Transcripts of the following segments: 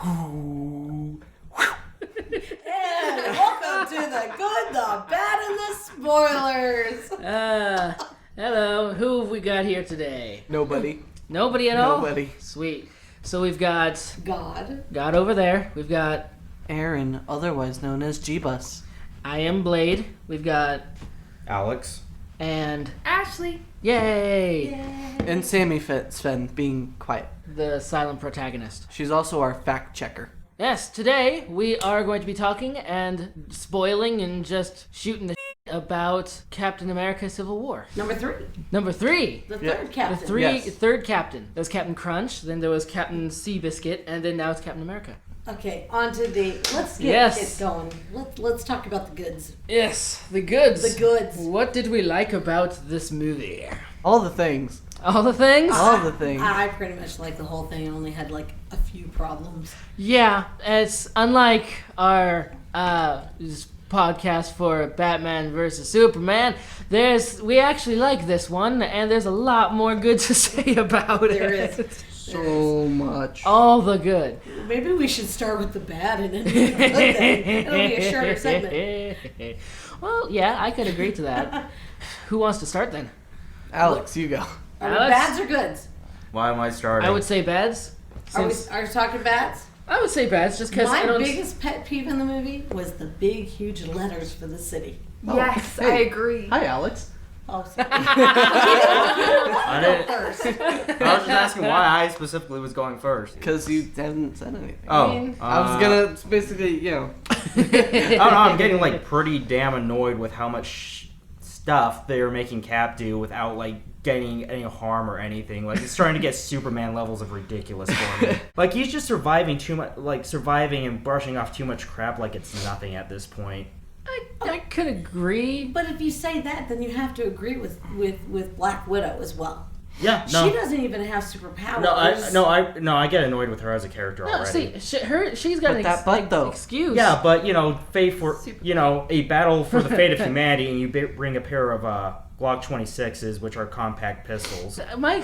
And welcome to the good, the bad, and the spoilers. Hello. Who have we got here today? Nobody. Nobody at all? Nobody. Sweet. So we've got God over there. We've got Aaron, otherwise known as G-Bus. I am Blaid. We've got Alex. and Ashley. Yay! And Sammie-Sven being quiet. The silent protagonist. She's also our fact checker. Yes, today we are going to be talking and spoiling and just shooting the about Captain America Civil War. number 3, Number 3. the third captain. Third captain. There was Captain Crunch, then there was Captain Seabiscuit, and then now it's Captain America. Okay, on to let's get it going. Let's talk about the goods. Yes, the goods. The goods. What did we like about this movie? All the things. All the things? All the things. I pretty much liked the whole thing. I only had like a few problems. Yeah, it's unlike our podcast for Batman versus Superman. We actually like this one, and there's a lot more good to say about it. There is. So much. All the good. Maybe we should start with the bad and then the good thing. It'll be a shorter segment. Well, yeah, I could agree to that. Who wants to start then? Alex, you go. Are we Alex? bads or goods? Why am I starting? I would say bads. Are we talking bads? I would say bads just because I My don't... biggest pet peeve in the movie was the big, huge letters for the city. Oh, Yes, hey. I agree. Hi, Alex. Oh, sorry. I didn't- First. I was just asking why I specifically was going first. Because you haven't said anything. Oh, I was gonna basically, I don't know, I'm getting like pretty damn annoyed with how much stuff they're making Cap do without like getting any harm or anything. Like it's trying to get Superman levels of ridiculous for me. Like he's just surviving and brushing off too much crap like it's nothing at this point. I could agree. But if you say that, then you have to agree with Black Widow as well. Yeah, no. She doesn't even have superpowers. I get annoyed with her as a character No, already. see, she's got But an that butt, though. excuse. Yeah, but fate for a battle for the fate of humanity, and you bring a pair of Glock 26s, which are compact pistols. My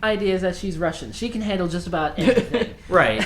idea is that she's Russian. She can handle just about anything. Right.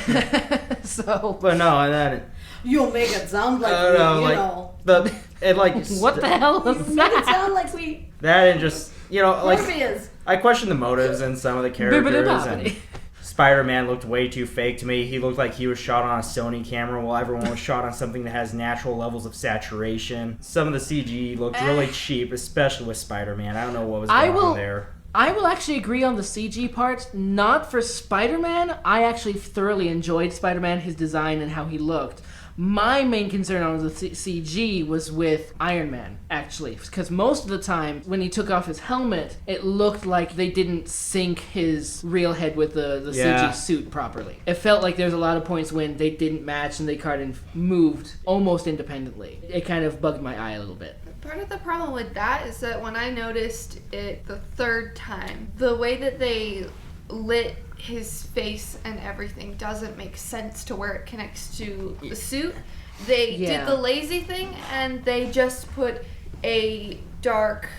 So, But no, and then You'll make it sound like I don't know, like what the hell was You make it that? sound like we that and just Morpheus. I question the motives in some of the characters. And Spider-Man looked way too fake to me. He looked like he was shot on a Sony camera while everyone was shot on something that has natural levels of saturation. Some of the CG looked really cheap, especially with Spider-Man. I don't know what was going on there. I will actually agree on the CG part. Not for Spider-Man. I actually thoroughly enjoyed Spider-Man, his design, and how he looked. My main concern on the CG was with Iron Man, actually. Because most of the time, when he took off his helmet, it looked like they didn't sync his real head with the CG suit properly. It felt like there was a lot of points when they didn't match and they kind of moved almost independently. It kind of bugged my eye a little bit. Part of the problem with that is that when I noticed it the third time, the way that they lit his face and everything doesn't make sense to where it connects to the suit. They did the lazy thing and they just put a dark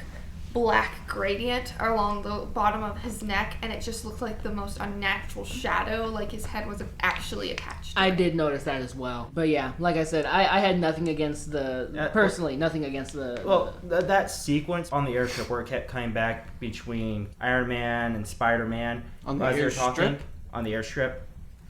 black gradient along the bottom of his neck, and it just looked like the most unnatural shadow, like his head wasn't actually attached to I it. did notice that as well. But yeah, like I said, I had nothing against nothing against the... Well, that sequence on the airship where it kept coming back between Iron Man and Spider-Man On the as they were airstrip? on the airstrip,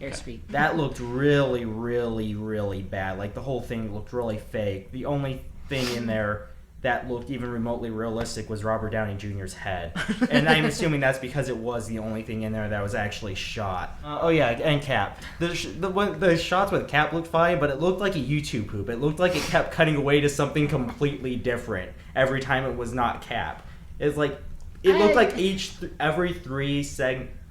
Airstreet. that looked really, really, really bad. Like the whole thing looked really fake. The only thing in there that looked even remotely realistic was Robert Downey Jr.'s head. And I'm assuming that's because it was the only thing in there that was actually shot. And Cap. The shots with Cap looked fine, but it looked like a YouTube poop. It looked like it kept cutting away to something completely different every time it was not Cap. It looked like every 3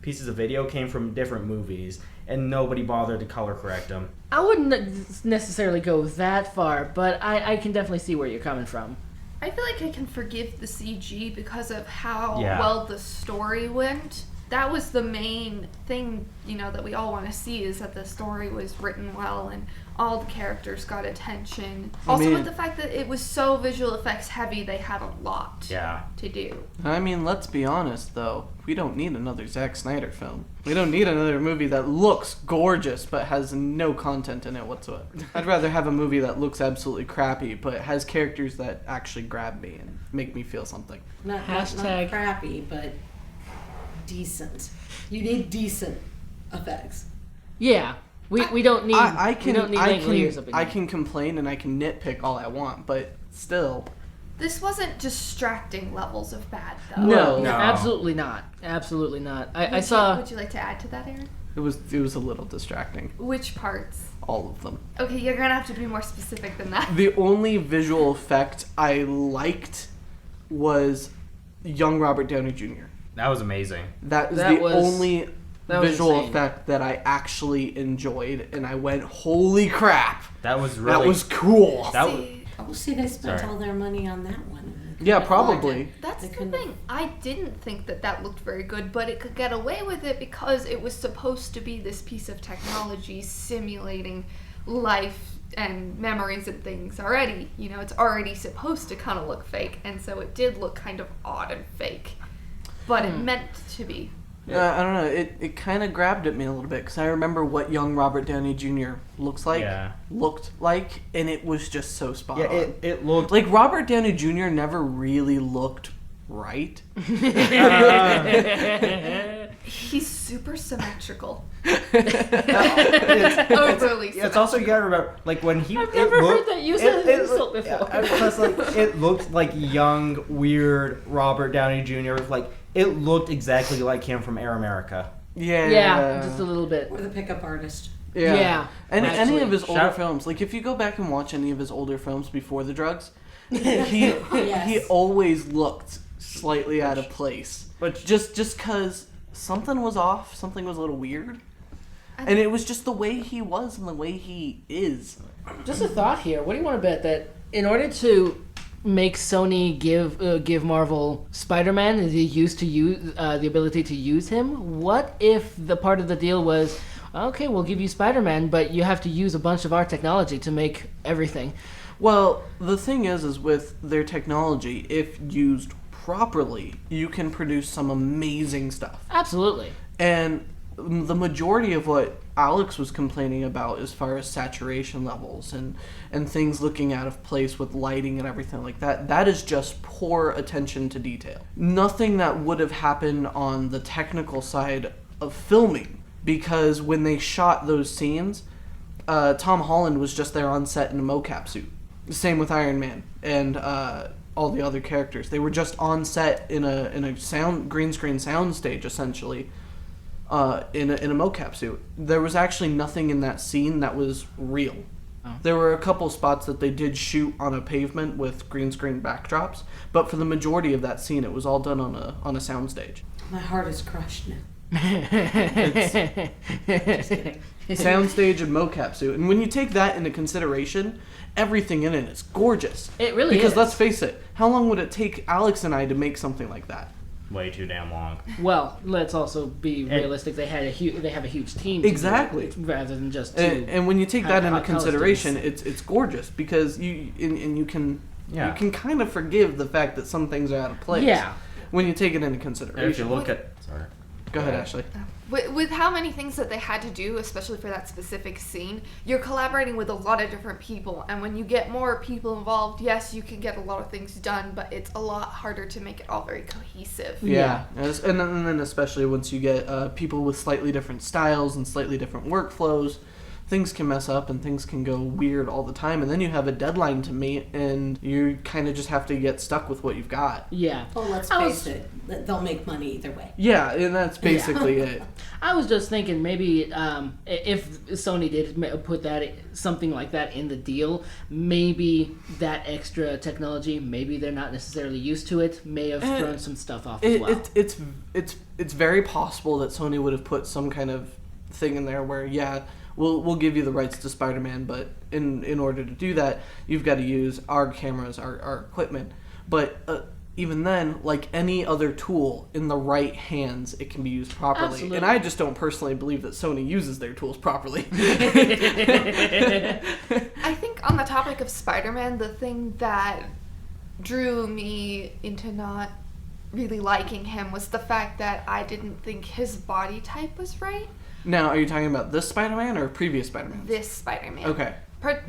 pieces of video came from different movies, and nobody bothered to color correct them. I wouldn't necessarily go that far, but I can definitely see where you're coming from. I feel like I can forgive the CG because of how Yeah. well the story went. that was the main thing, that we all want to see, is that the story was written well and all the characters got attention. Also, with the fact that it was so visual effects heavy, they had a lot to do. I mean, let's be honest, though. We don't need another Zack Snyder film. We don't need another movie that looks gorgeous but has no content in it whatsoever. I'd rather have a movie that looks absolutely crappy but has characters that actually grab me and make me feel something. Not crappy, but decent. You need decent effects. Yeah. We don't need Langoliers up in I here. can complain and I can nitpick all I want, but still. This wasn't distracting levels of bad, though. No, No. absolutely not. Absolutely not. I Would saw. you like to add to that, Aaron? It was a little distracting. Which parts? All of them. Okay, you're gonna have to be more specific than that. The only visual effect I liked was young Robert Downey Jr. That was amazing. That was only visual insane. effect that I actually enjoyed, and I went, holy crap! That was really. That was cool. That was. Oh, see, they spent Sorry. all their money on that one. Yeah, probably. That's They the couldn't- thing. I didn't think that looked very good, but it could get away with it because it was supposed to be this piece of technology simulating life and memories and things already. It's already supposed to kind of look fake, and so it did look kind of odd and fake. But it meant to be. I don't know. It kind of grabbed at me a little bit because I remember what young Robert Downey Jr. looked like, and it was just so spot on. It looked Like, Robert Downey Jr. never really looked right. He's super symmetrical. it's Overly It's also, you gotta remember, like, when he. I've never heard that used as an insult before. Plus, like, it looked like young, weird Robert Downey Jr. Like, it looked exactly like him from Air America. Yeah, just a little bit. Or the pickup artist. Yeah, And any actually. of his older Shout- films, like if you go back and watch any of his older films before the drugs, he Yes. he always looked slightly out of place. But Just because something was off, something was a little weird. And it was just the way he was and the way he is. Just a thought here. What do you want to bet that in order to make Sony give Marvel Spider-Man the ability to use him, what if the part of the deal was, okay, we'll give you Spider-Man, but you have to use a bunch of our technology to make everything? Well, the thing is with their technology, if used properly, you can produce some amazing stuff. Absolutely. And the majority of what Alex was complaining about as far as saturation levels and things looking out of place with lighting and everything like that, that is just poor attention to detail. Nothing that would have happened on the technical side of filming, because when they shot those scenes, Tom Holland was just there on set in a mocap suit. Same with Iron Man and all the other characters. They were just on set in a green screen sound stage, essentially. In a mocap suit. There was actually nothing in that scene that was real. Oh. There were a couple spots that they did shoot on a pavement with green screen backdrops, but for the majority of that scene, it was all done on a sound stage. My heart is crushed now. Sound stage and mocap suit, and when you take that into consideration, everything in it is gorgeous. It really because is. let's face it, how long would it take Alex and I to make something like that? way too damn long. Well, let's also be realistic. They have a huge team. To Exactly. do it, rather than just two. And when you take that into college consideration, students. it's gorgeous because you can Yeah. you can kind of forgive the fact that some things are out of place. Yeah. When you take it into And if you consideration. look at. Sorry. Go ahead, Ashley. With how many things that they had to do, especially for that specific scene, you're collaborating with a lot of different people, and when you get more people involved, yes, you can get a lot of things done, but it's a lot harder to make it all very cohesive. Yeah, and then especially once you get people with slightly different styles and slightly different workflows, things can mess up and things can go weird all the time, and then you have a deadline to meet, and you kind of just have to get stuck with what you've got. Yeah. Well, let's I face it, they'll make money either way. Yeah, and that's basically it. I was just thinking maybe if Sony did put something like that in the deal, maybe that extra technology, maybe they're not necessarily used to it, may have thrown some stuff off as well. It's very possible that Sony would have put some kind of thing in there where, yeah, we'll give you the rights to Spider-Man, but in order to do that, you've got to use our cameras, our equipment. But even then, like any other tool, in the right hands, it can be used properly. Absolutely. And I just don't personally believe that Sony uses their tools properly. I think on the topic of Spider-Man, the thing that drew me into not really liking him was the fact that I didn't think his body type was right. Now, are you talking about this Spider-Man or previous Spider-Man? This Spider-Man. Okay.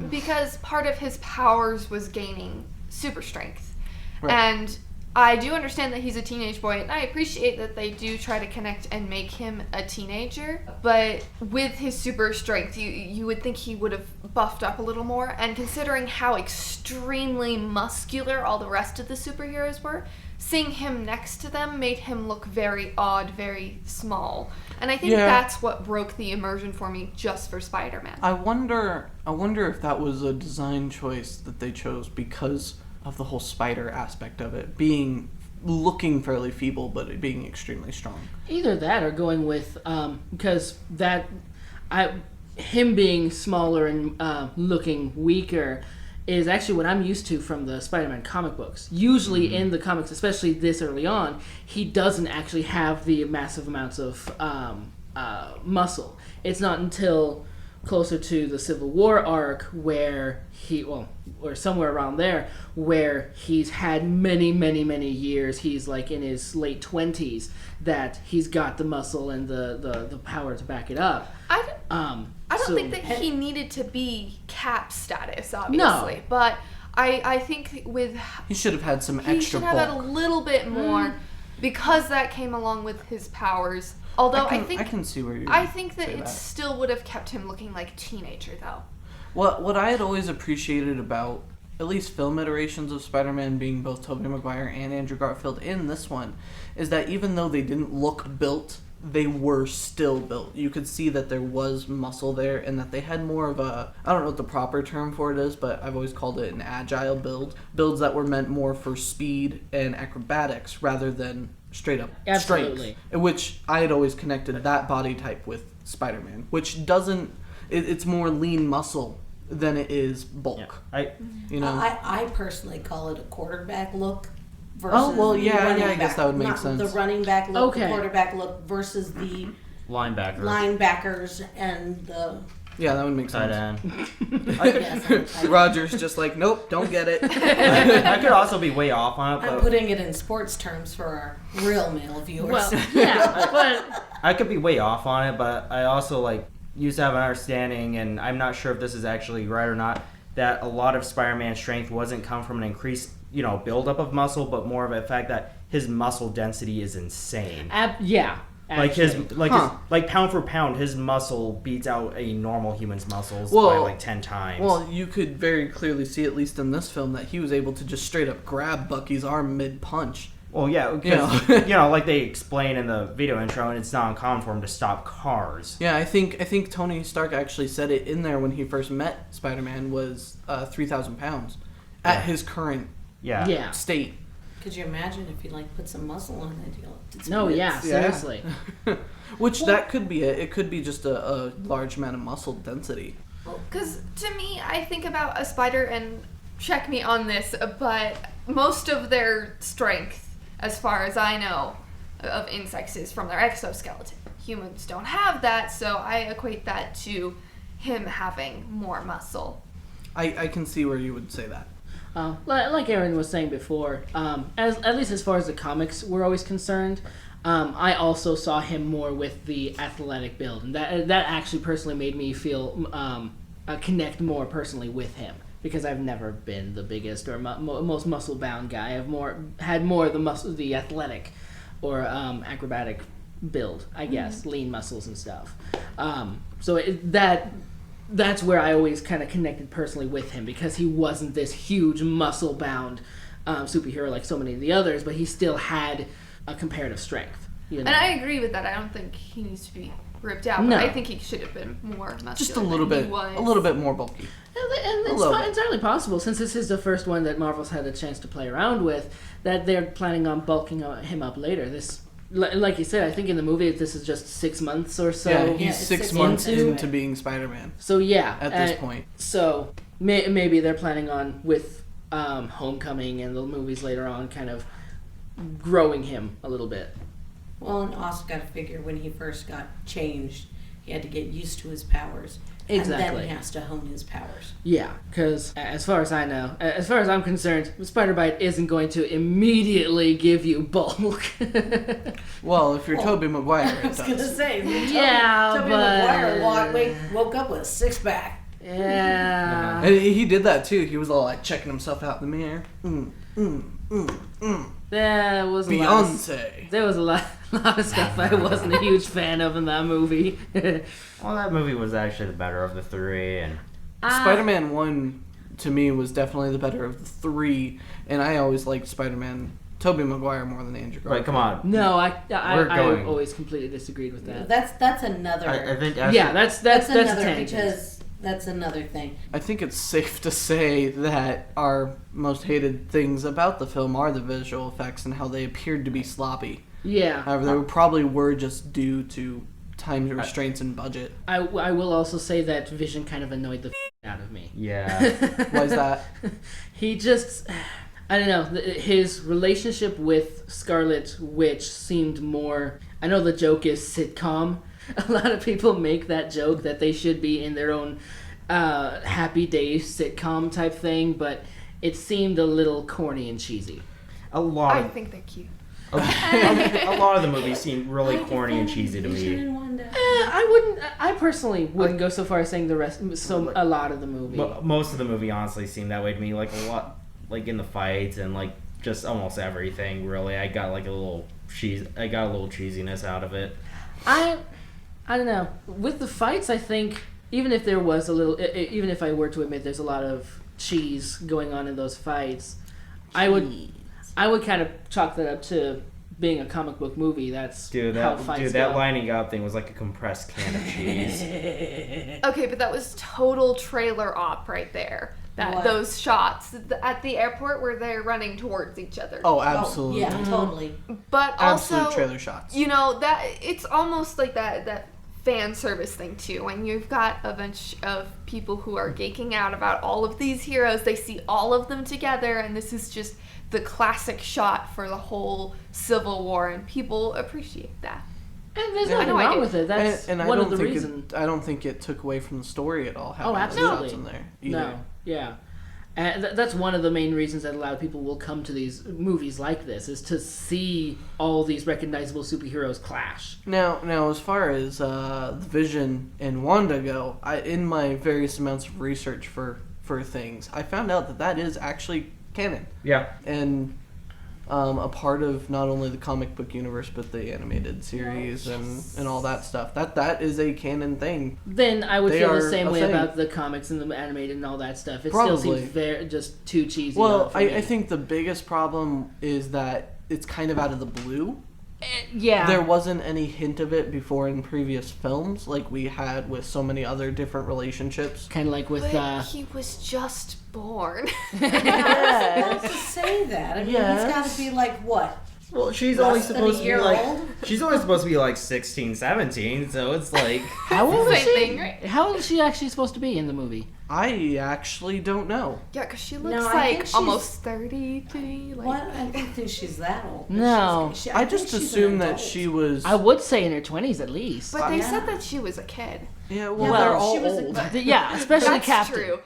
Because part of his powers was gaining super strength. Right. And I do understand that he's a teenage boy, and I appreciate that they do try to connect and make him a teenager. But with his super strength, you would think he would have buffed up a little more. And considering how extremely muscular all the rest of the superheroes were, seeing him next to them made him look very odd, very small. And I think that's what broke the immersion for me just for Spider-Man. I wonder if that was a design choice that they chose because of the whole spider aspect of it, looking fairly feeble but it being extremely strong. Either that or going with because him being smaller and looking weaker is actually what I'm used to from the Spider-Man comic books. Usually in the comics, especially this early on, he doesn't actually have the massive amounts of muscle. It's not until closer to the Civil War arc where or somewhere around there, where he's had many, many, many years, he's like in his late 20s, that he's got the muscle and the power to back it up. I don't think that he needed to be Cap status, obviously. No. But I think He should have had some he extra should have had a bulk. little bit more because that came along with his powers. Although I can see where you think that say it that. still would have kept him looking like a teenager, though. What I had always appreciated about at least film iterations of Spider-Man being both Tobey Maguire and Andrew Garfield in this one is that even though they didn't look built, they were still built. You could see that there was muscle there and that they had more of a, I don't know what the proper term for it is, but I've always called it an agile build. Builds that were meant more for speed and acrobatics rather than straight up Absolutely. strength. Which I had always connected that body type with Spider-Man, which doesn't, it's more lean muscle than it is bulk. Yeah. I personally call it a quarterback look versus I running guess that would make not sense. the running back look, Okay. the quarterback look versus the Linebacker. linebackers and the Yeah, that would make Tight sense. end. yes, Roger's just like, nope, don't get it. I could also be way off on it, I'm but putting it in sports terms for our real male viewers. Well, yeah, but I could be way off on it, but I also used to have an understanding, and I'm not sure if this is actually right or not, that a lot of Spider-Man's strength wasn't come from an increased, buildup of muscle, but more of a fact that his muscle density is insane. yeah. Like actually. his pound for pound, his muscle beats out a normal human's muscles Well- by 10 times. Well, you could very clearly see, at least in this film, that he was able to just straight up grab Bucky's arm mid-punch. Well, yeah, because like they explain in the video intro, and it's not uncommon for him to stop cars. Yeah, I think Tony Stark actually said it in there when he first met Spider-Man was 3,000 pounds at his current Yeah. state. Could you imagine if you put some muscle on it? No, yeah, seriously. Which that could be it. It could be just a large amount of muscle density. Because to me, I think about a spider, and check me on this, but most of their strength, as far as I know, of insects is from their exoskeleton. Humans don't have that, so I equate that to him having more muscle. I can see where you would say that. Like Aaron was saying before, at least as far as the comics were always concerned, I also saw him more with the athletic build, and that actually personally made me feel connect more personally with him, because I've never been the biggest or most muscle bound guy. I've had more of the athletic or acrobatic build, I guess, lean muscles and stuff. That's where I always kind of connected personally with him, because he wasn't this huge muscle-bound superhero like so many of the others, but he still had a comparative strength. And I agree with that. I don't think he needs to be ripped out, No. but I think he should have been more muscular. Just a little bit more bulky. And it's entirely possible, since this is the first one that Marvel's had a chance to play around with, that they're planning on bulking him up later. This, like you said, I think in the movie this is just 6 months or so. Yeah, he's it's 6 6 months into into it. being Spider-Man So yeah, at this point. So maybe they're planning on with Homecoming and the movies later on, kind of growing him a little bit. Well, and also got to figure when he first got changed, he had to get used to his powers. Exactly. And then he has to hone his powers. Yeah, because as far as I know, as far as I'm concerned, Spider Bite isn't going to immediately give you bulk. Well, if you're Tobey Maguire, I it was going to does. say, Yeah, Tobey but- Maguire woke up with a six-pack. Yeah. And he did that too. He was all like checking himself out in the mirror. There was a lot of, Beyonce. there was a lot of stuff I wasn't a huge fan of in that movie. Well, that movie was actually the better of the three, and Spider-Man 1 to me was definitely the better of the three, and I always liked Spider-Man Tobey Maguire more than Andrew Garfield. like, come on. No, I going- always completely disagreed with that. That's another. I think actually, Yeah, that's another a tangent. because that's another thing. I think it's safe to say that our most hated things about the film are the visual effects and how they appeared to be sloppy. Yeah, However, they probably were just due to time restraints and budget. I will also say that Vision kind of annoyed the out of me. yeah. Why is that? He just, I don't know, his relationship with Scarlet Witch seemed more, I know the joke is sitcom. A lot of people make that joke that they should be in their own Happy Days sitcom type thing, but it seemed a little corny and cheesy. A lot I of think they're cute. a lot of the movies seemed really corny and cheesy to me. I personally wouldn't go so far as saying a lot of the movie. Most of the movie honestly seemed that way to me. Like a lot, like in the fights and like just almost everything. Really, I got like a little cheesiness out of it. I don't know. With the fights, I think even if there was a little, even if I were to admit there's a lot of cheese going on in those fights, I would kind of chalk that up to being a comic book movie. That's how fights that go. lining up thing was like a compressed can of cheese. Okay, but that was total trailer op right there. What? Those shots at the airport where they're running towards each other. Oh, absolutely. Yeah, totally. But Absolute also, trailer shots. you know, that it's almost like that fan service thing too. When you've got a bunch of people who are geeking out about all of these heroes, they see all of them together, and this is just the classic shot for the whole Civil War, and people appreciate that. And there's Yeah. nothing I know I wrong do. with it. That's and I one don't of the think reasons. I don't think it took away from the story at all. Having those absolutely. shots in there either. No, yeah. And that's one of the main reasons that a lot of people will come to these movies like this, is to see all these recognizable superheroes clash. Now, as far as the Vision and Wanda go, in my various amounts of research for things, I found out that is actually canon Yeah. and a part of not only the comic book universe but the animated series and all that stuff. That is a canon thing. Then I would They feel are the same a way thing. about the comics and the animated and all that stuff. It Probably. still seems just too cheesy. Well, for me. I think the biggest problem is that it's kind of out of the blue. yeah. There wasn't any hint of it before in previous films, like we had with so many other different relationships. Kind of like with But he was just born. Supposed to say that. I mean, Yes. he's got to be like what? Well, she's Less only than a supposed to be year like old? she's only supposed to be like 16, 17, so it's like how old is Same she? thing, right? How old is she actually supposed to be in the movie? I actually don't know. Yeah, because she looks No, I think like she's- almost 30 to me. Like, What? I don't think she's that old. No. I just think she's an assumed that adult. she was. I would say in her 20s at least. But they Yeah. said that she was a kid. Yeah, well, Yeah, they're well, all she was a- old. Yeah, especially That's Captain. true.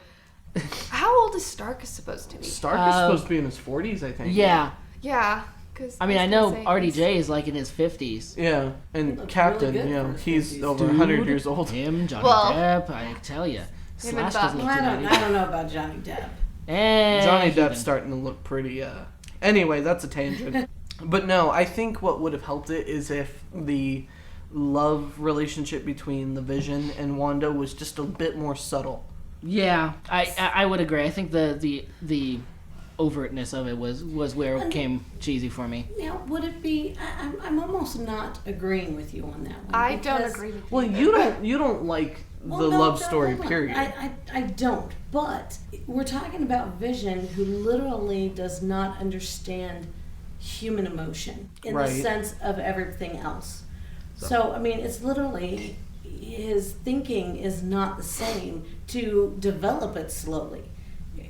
How old is Stark supposed to be? Stark is supposed to be in his 40s, I think. Yeah. Yeah, because I mean, I know RDJ is like in his 50s. Yeah, He and looks Captain, really good for his he's 50s. over 100 years old. Him, Johnny Well, Depp, I tell you. him and Slash doesn't Bucky. look too I bad. don't know about Johnny Depp. Johnny Depp Depp's starting to look pretty, Anyway, that's a tangent. But no, I think what would have helped it is if the love relationship between the Vision and Wanda was just a bit more subtle. Yeah, I would agree. I think the overtness of it was where it became cheesy for me. Now, would it be? I'm almost not agreeing with you on that one. I don't because- agree with you. Well, you don't like Well, the no, love no, story, hold on. period. I don't. But we're talking about Vision, who literally does not understand human emotion in Right. the sense of everything else. So, I mean, it's literally his thinking is not the same to develop it slowly.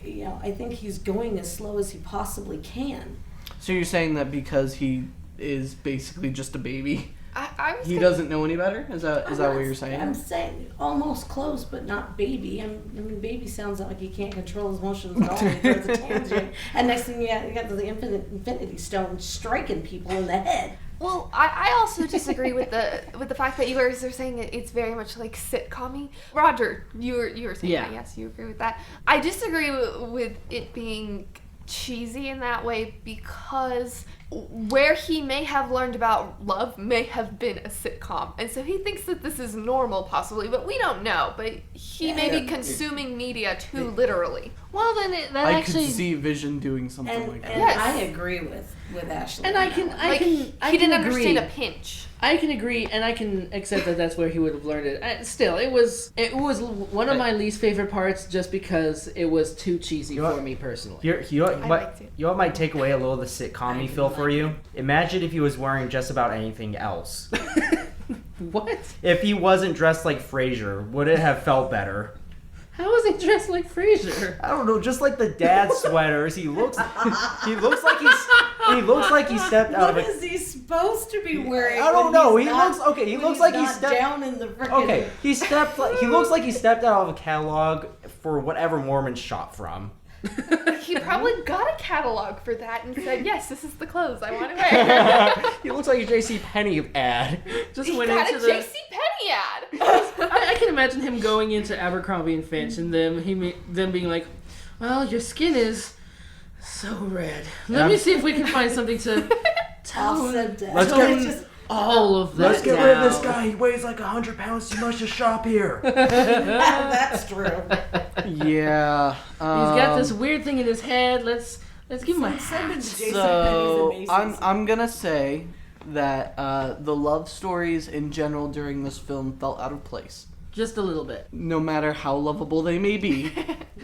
You know, I think he's going as slow as he possibly can. So you're saying that because he is basically just a baby, he doesn't know any better? Is that what you're saying? I'm saying almost close, but not baby. I mean, baby sounds like he can't control his emotions at all. He throws a tangent, and next thing you got the Infinity Stone striking people in the head. Well, I also disagree with the fact that you guys are saying it's very much like sitcom-y. Roger, you were saying that, yes, you agree with that. I disagree with it being cheesy in that way because where he may have learned about love may have been a sitcom, and so he thinks that this is normal possibly, but we don't know. But he may be consuming media too literally. Well, then I could see Vision doing something like that. And Yes. I agree with Ashley. And I can he didn't understand agree. a pinch. I can agree, and I can accept that that's where he would have learned it. Still, it was one of my least favorite parts, just because it was too cheesy for me personally. You know liked it. what might take away a little of the sitcom-y feel for you? Imagine if he was wearing just about anything else. What? If he wasn't dressed like Frasier, would it have felt better? How is he dressed like Frasier? I don't know, just like the dad sweaters. He looks like he stepped out of What a... is he supposed to be wearing? I don't when know. he's He not- looks okay. He when looks he's like he not stepped down in the frickin'... Okay, he looks like he stepped out of a catalog for whatever Mormon shop from. He probably got a catalog for that and said, "Yes, this is the clothes I want to wear." He looks like a J.C. Penney ad. Just He went got into a the. J.C. Penney ad. I can imagine him going into Abercrombie and Finch and them being like, "Well, your skin is so red. Let me see if we can find something to Offset that. Let's tone get- just all of that Let's get rid of this down." guy. He weighs like 100 pounds too much to shop here. that's true. Yeah. He's got this weird thing in his head. Let's give him a Send him to Jason So Penny's and I'm gonna say that the love stories in general during this film felt out of place. just a little bit. No matter how lovable they may be,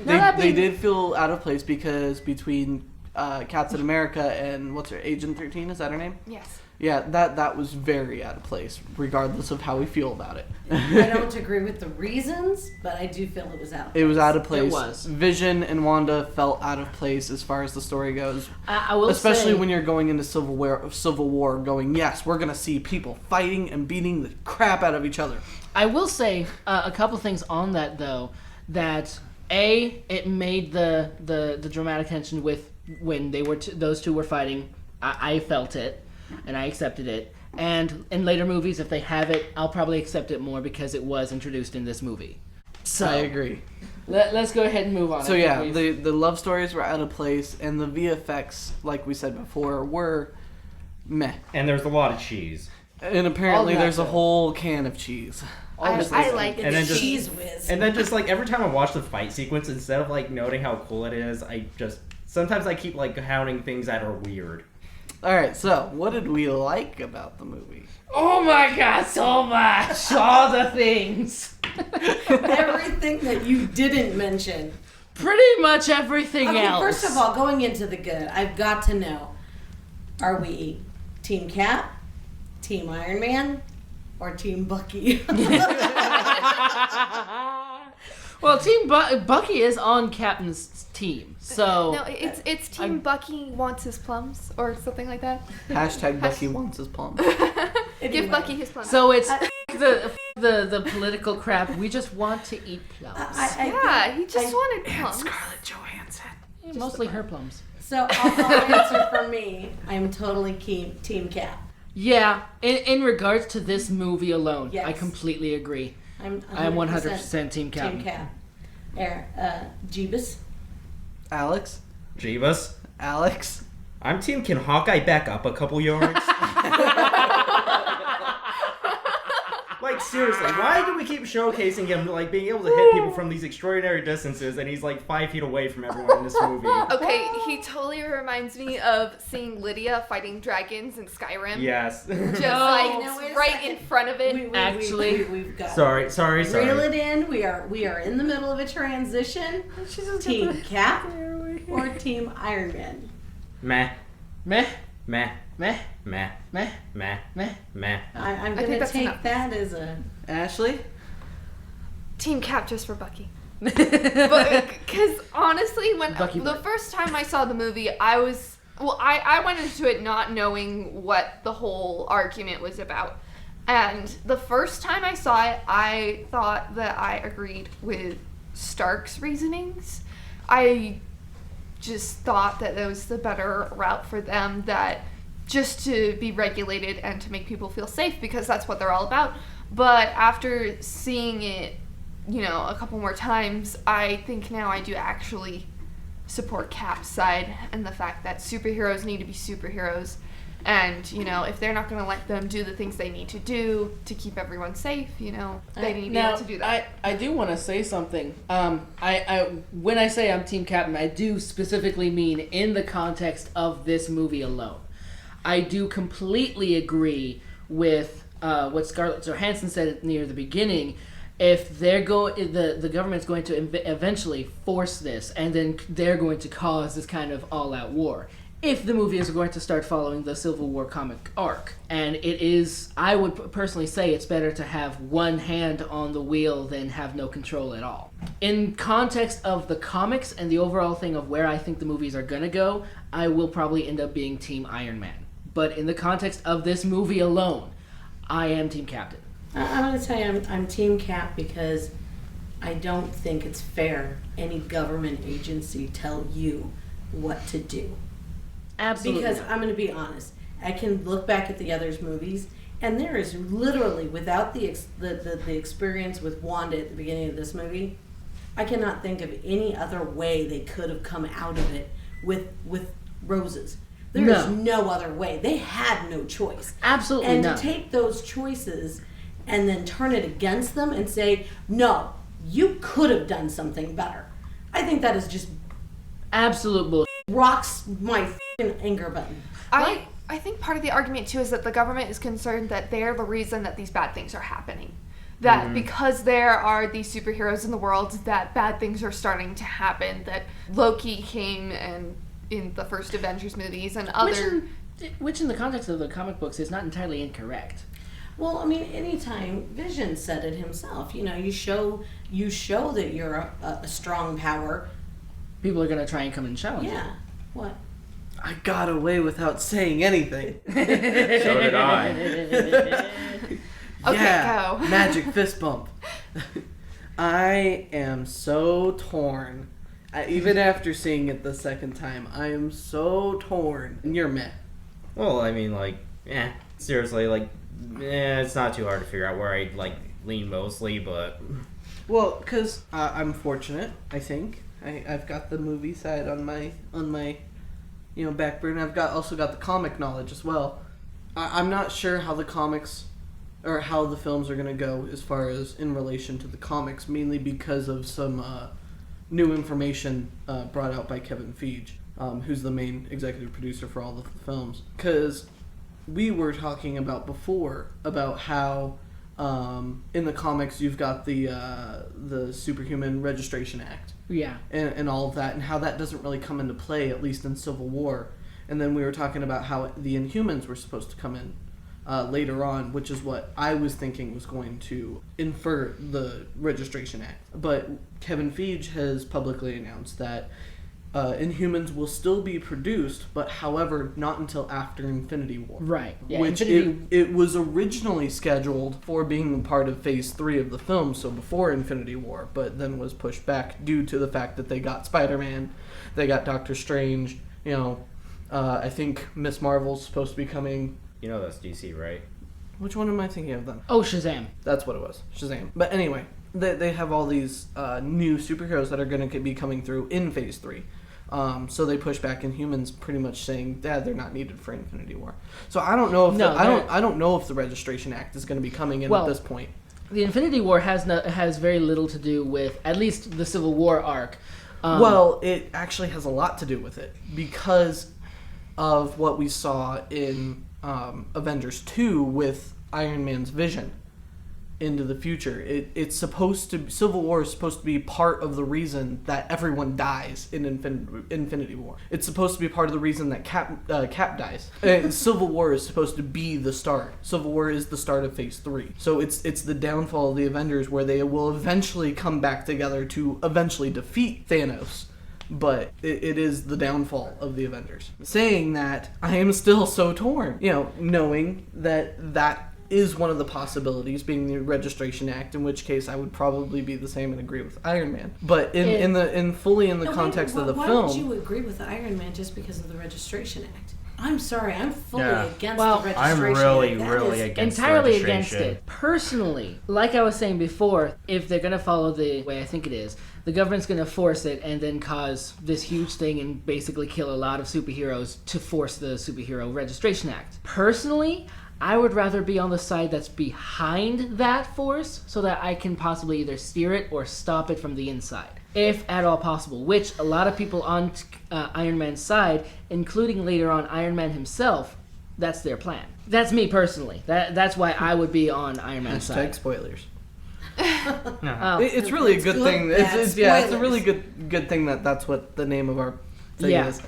that they being- did feel out of place because between Captain America and what's her Agent 13, is that her name? Yes. Yeah, that was very out of place, regardless of how we feel about it. I don't agree with the reasons, but I do feel it was out. It was out of place. It was. Vision and Wanda felt out of place as far as the story goes. I will Especially say, when you're going into Civil War going, yes, we're going to see people fighting and beating the crap out of each other. I will say a couple things on that though. That it made the dramatic tension with when they were those two were fighting. I felt it, and I accepted it. And in later movies, if they have it, I'll probably accept it more because it was introduced in this movie. So I agree. Let's go ahead and move on. So I think yeah, we've- the love stories were out of place, and the VFX, like we said before, were meh. And there's a lot of cheese. And apparently All that there's a though. whole can of cheese. I like it. And then just- cheese whiz. And then just like every time I watch the fight sequence, instead of like noting how cool it is, sometimes I keep like counting things that are weird. Alright, so what did we like about the movie? Oh my god, so much! All the things. Everything that you didn't mention. Pretty much everything Okay, else. first of all, going into the good, I've got to know: are we Team Cap, Team Iron Man, or Team Bucky? Well, Team Bucky is on Captain's team, so No, it's Team Bucky wants his plums or something like that. Hashtag Bucky wants his plum. Give Bucky his plums. so it's the political crap. We just want to eat plums. yeah, he just wanted plums. Johansson. Yeah, mostly her plums. So I'll answer for me. I'm totally Team Cap. Yeah, in regards to this movie alone, Yes. I completely agree. I'm I'm 100% Team Cap. Team Cap. Jeebus. Alex? Jeebus, Alex? I'm Team Can Hawkeye back up a couple yards? Like seriously, why do we keep showcasing him like being able to hit people from these extraordinary distances, and he's like 5 feet away from everyone in this movie? Okay, he totally reminds me of seeing Lydia fighting dragons in Skyrim. Yes. Just No. like No, wait a right second. in front of it. Actually- we've got. sorry. Reel it in. We are in the middle of a transition. Team Cap or Team Iron Man? Meh, Meh, meh, meh, meh, meh, meh, meh. meh. I'm think gonna that's take enough. that as a. Ashley? Team Cap just for Bucky. But because honestly, when Bucky the Bird. first time I saw the movie, I was Well, I went into it not knowing what the whole argument was about. And the first time I saw it, I thought that I agreed with Stark's reasonings. I just thought that it was the better route for them, that just to be regulated and to make people feel safe, because that's what they're all about. But after seeing it, a couple more times, I think now I do actually support Cap's side and the fact that superheroes need to be superheroes. And, if they're not going to let them do the things they need to do to keep everyone safe, they need to be able to do that. I do want to say something. When I say I'm Team Captain, I do specifically mean in the context of this movie alone. I do completely agree with what Scarlett Johansson said near the beginning. If the government's going to eventually force this, and then they're going to cause this kind of all-out war. If the movie is going to start following the Civil War comic arc. And it is, I would personally say it's better to have one hand on the wheel than have no control at all. In context of the comics and the overall thing of where I think the movies are going to go, I will probably end up being Team Iron Man. But in the context of this movie alone, I am Team Captain. I'm going to tell you I'm Team Cap because I don't think it's fair any government agency tell you what to do. Absolutely. Because I'm going to be honest, I can look back at the others' movies, and there is literally, without the experience with Wanda at the beginning of this movie, I cannot think of any other way they could have come out of it with roses. There is no other way. They had no choice. Absolutely and not. To take those choices and then turn it against them and say, no, you could have done something better. I think that is just absolute bullshit. Rocks my f***ing anger button. I think part of the argument, too, is that the government is concerned that they're the reason that these bad things are happening. That because there are these superheroes in the world, that bad things are starting to happen. That Loki came and in the first Avengers movies and other... Which in the context of the comic books is not entirely incorrect. Well, I mean, anytime Vision said it himself, you show that you're a strong power. People are going to try and come and challenge you. Yeah. What? I got away without saying anything. So did I. Okay, go. Magic fist bump. I am so torn. Even after seeing it the second time, I am so torn. And you're meh. Well, I mean, seriously, it's not too hard to figure out where I lean mostly, but... Well, because I'm fortunate, I think. I've got the movie side on my back burner. I've also got the comic knowledge as well. I'm not sure how the comics or how the films are going to go as far as in relation to the comics, mainly because of some new information brought out by Kevin Feige, who's the main executive producer for all the films. Because we were talking about before about how in the comics you've got the Superhuman Registration Act. Yeah. And all of that, and how that doesn't really come into play, at least in Civil War. And then we were talking about how the Inhumans were supposed to come in later on, which is what I was thinking was going to infer the Registration Act. But Kevin Feige has publicly announced that Inhumans will still be produced, but however, not until after Infinity War. Right. Yeah, Which it was originally scheduled for being part of Phase 3 of the film, so before Infinity War, but then was pushed back due to the fact that they got Spider-Man, they got Doctor Strange, I think Miss Marvel's supposed to be coming. That's DC, right? Which one am I thinking of then? Oh, Shazam. That's what it was, Shazam. But anyway, they have all these new superheroes that are going to be coming through in Phase 3. So they push back Inhumans, pretty much saying that they're not needed for Infinity War. So I don't know if I don't know if the Registration Act is going to be coming in at this point. The Infinity War has very little to do with at least the Civil War arc. Well, it actually has a lot to do with it because of what we saw in Avengers 2 with Iron Man's vision into the future. It's supposed to... Civil War is supposed to be part of the reason that everyone dies in Infinity War. It's supposed to be part of the reason that Cap dies. Civil War is supposed to be the start. Civil War is the start of Phase 3. So it's the downfall of the Avengers where they will eventually come back together to eventually defeat Thanos. but it is the downfall of the Avengers. Saying that, I am still so torn. Knowing that is one of the possibilities, being the Registration Act, in which case I would probably be the same and agree with Iron Man. But in the context of the why film, would you agree with Iron Man just because of the Registration Act? I'm sorry, I'm fully against the Well, Registration I'm Act. really against entirely the against registration. it. Personally, like I was saying before, if they're going to follow the way I think it is, the government's going to force it and then cause this huge thing and basically kill a lot of superheroes to force the Superhero Registration Act. Personally, I would rather be on the side that's behind that force so that I can possibly either steer it or stop it from the inside, if at all possible, which a lot of people on Iron Man's side, including later on Iron Man himself, that's their plan. That's me personally. That's why I would be on Iron Man's side. spoilers. Oh. It's really a good good, thing. bad It's a really good thing that's what the name of our thing is.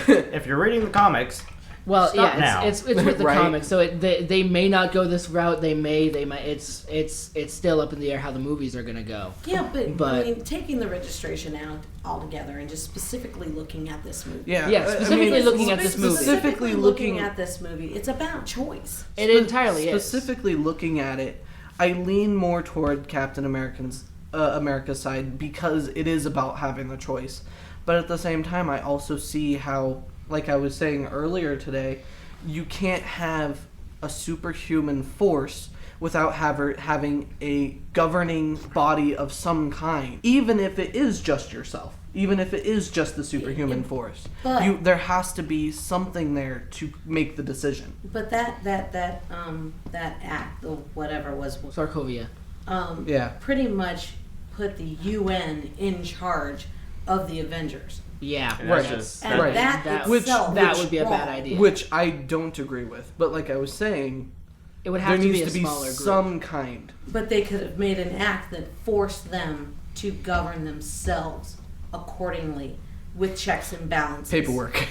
If you're reading the comics, Well, Stop yeah, now. it's with the Right. comics, so they may not go this route. They might. It's still up in the air how the movies are gonna go. Yeah, but I But- mean, taking the registration out altogether and just specifically looking at this movie. Yeah, specifically looking at this movie. Specifically looking at this movie, it's about choice. It entirely is. Specifically looking at it, I lean more toward Captain America's side because it is about having the choice. But at the same time, I also see how, like I was saying earlier today, you can't have a superhuman force without having a governing body of some kind, even if it is just yourself, even if it is just the superhuman force. But- There has to be something there to make the decision. But that act, or whatever was, Sokovia. Yeah. pretty much put the UN in charge of the Avengers. Yeah, And Right. that's just And Right. that That- itself that is would be a bad wrong. idea. Which I don't agree with. But like I was saying, It would there have to needs be a to be smaller group. some kind. But they could have made an act that forced them to govern themselves accordingly with checks and balances. Paperwork.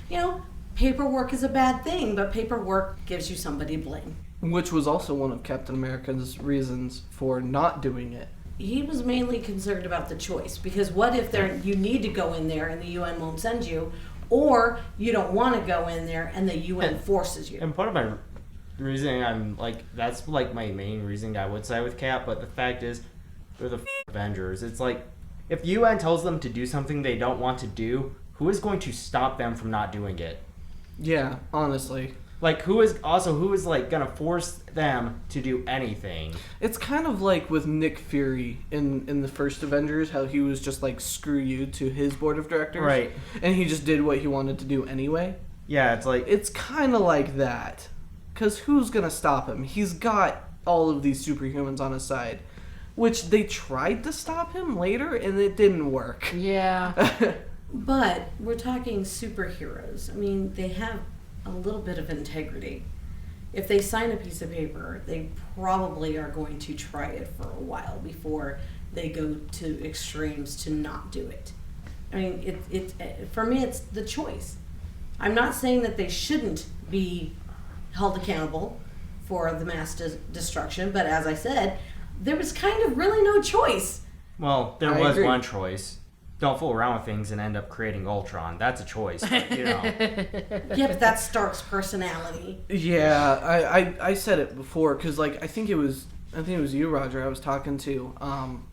Yeah, paperwork is a bad thing, but paperwork gives you somebody to blame. Which was also one of Captain America's reasons for not doing it. He was mainly concerned about the choice, because what if you need to go in there and the UN won't send you, or you don't want to go in there and the UN forces you. And part of my reasoning, that's like my main reasoning I would side with Cap, but the fact is, they're the Avengers. It's like, if the UN tells them to do something they don't want to do, who is going to stop them from not doing it? Yeah, honestly. Like, who is gonna force them to do anything? It's kind of like with Nick Fury in the first Avengers, how he was just like, screw you to his board of directors. Right. And he just did what he wanted to do anyway. Yeah, it's like, It's kind of like that. Because who's going to stop him? He's got all of these superhumans on his side. Which they tried to stop him later, and it didn't work. Yeah. But we're talking superheroes. I mean, they have a little bit of integrity. If they sign a piece of paper, they probably are going to try it for a while before they go to extremes to not do it. I mean, for me, it's the choice. I'm not saying that they shouldn't be held accountable for the mass destruction, but as I said, there was kind of really no choice. well, there I was agree. one choice. Don't fool around with things and end up creating Ultron. That's a choice, but, Yeah, but that's Stark's personality. Yeah, I said it before, because like, I think it was you, Roger, I was talking to,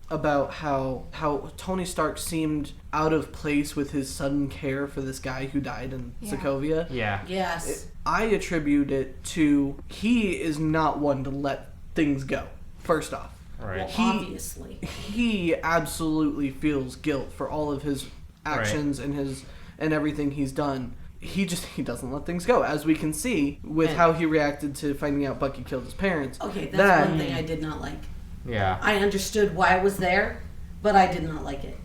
about how Tony Stark seemed out of place with his sudden care for this guy who died in Yeah. Sokovia. Yeah. Yes. I attribute it to, he is not one to let things go, first off. Right. Well, obviously. He absolutely feels guilt for all of his actions and everything he's done. He doesn't let things go, as we can see with And- how he reacted to finding out Bucky killed his parents. Okay, that's one thing I did not like. Yeah. I understood why it was there, but I did not like it.